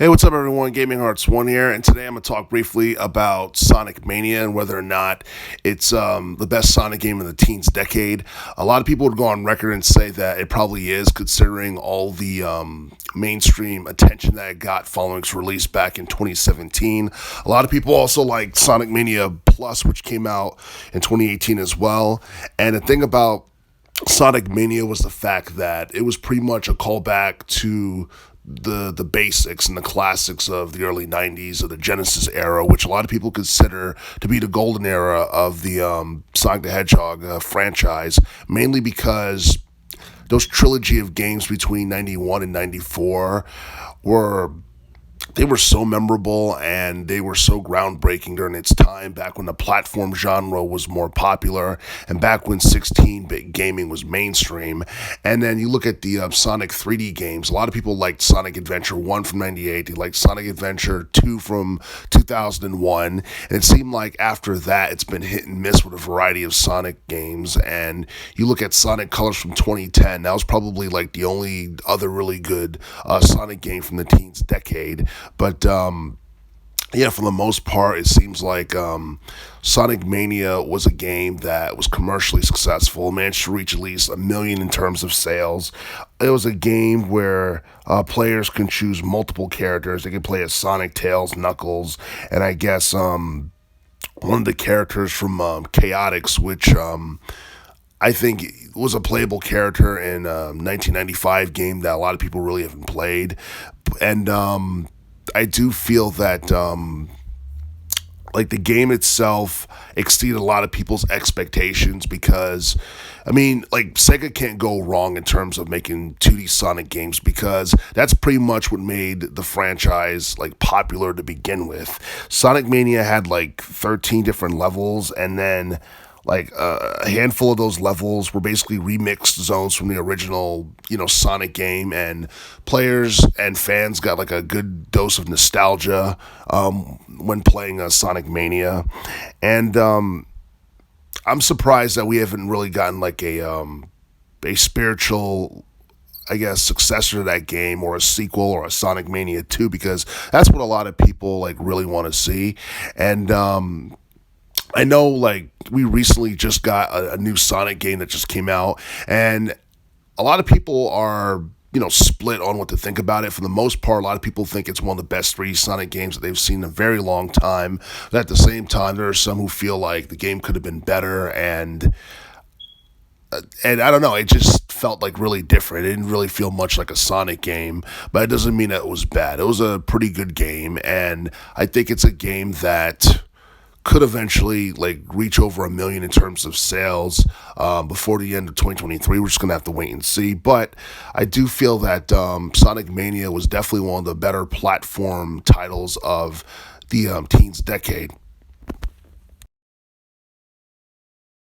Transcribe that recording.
Hey, what's up, everyone? Gaming Hearts 1 here, and today I'm going to talk briefly about Sonic Mania and whether or not it's the best Sonic game in the teens decade. A lot of people would go on record and say that it probably is, considering all the mainstream attention that it got following its release back in 2017. A lot of people also like Sonic Mania Plus, which came out in 2018 as well. And the thing about Sonic Mania was the fact that it was pretty much a callback to the basics and the classics of the early 90s, of the Genesis era, which a lot of people consider to be the golden era of the Sonic the Hedgehog franchise, mainly because those trilogy of games between 91 and 94 were they were so memorable and they were so groundbreaking during its time, back when the platform genre was more popular and back when 16-bit gaming was mainstream. And then you look at the Sonic 3D games. A lot of people liked Sonic Adventure 1 from 98. They liked Sonic Adventure 2 from 2001. And it seemed like after that, it's been hit and miss with a variety of Sonic games. And you look at Sonic Colors from 2010. That was probably like the only other really good Sonic game from the teens decade. But yeah, for the most part, it seems like Sonic Mania was a game that was commercially successful, managed to reach at least 1 million in terms of sales. It was a game where players can choose multiple characters. They can play as Sonic, Tails, Knuckles, and I guess one of the characters from Chaotix, which I think was a playable character in a 1995 game that a lot of people really haven't played. And I do feel that like the game itself exceeded a lot of people's expectations because, I mean, like Sega can't go wrong in terms of making 2D Sonic games because that's pretty much what made the franchise like popular to begin with. Sonic Mania had like 13 different levels, and then like a handful of those levels were basically remixed zones from the original, Sonic game, and players and fans got like a good dose of nostalgia when playing Sonic Mania. And I'm surprised that we haven't really gotten like a spiritual, I guess, successor to that game, or a sequel, or a Sonic Mania 2, because that's what a lot of people like really want to see. And I know, like, we recently just got a new Sonic game that just came out, and a lot of people are, split on what to think about it. For the most part, a lot of people think it's one of the best 3D Sonic games that they've seen in a very long time. But at the same time, there are some who feel like the game could have been better, and I don't know, it just felt like really different. It didn't really feel much like a Sonic game, but it doesn't mean that it was bad. It was a pretty good game, and I think it's a game that could eventually like reach over 1 million in terms of sales before the end of 2023. We're just gonna have to wait and see. But I do feel that Sonic Mania was definitely one of the better platform titles of the teens decade.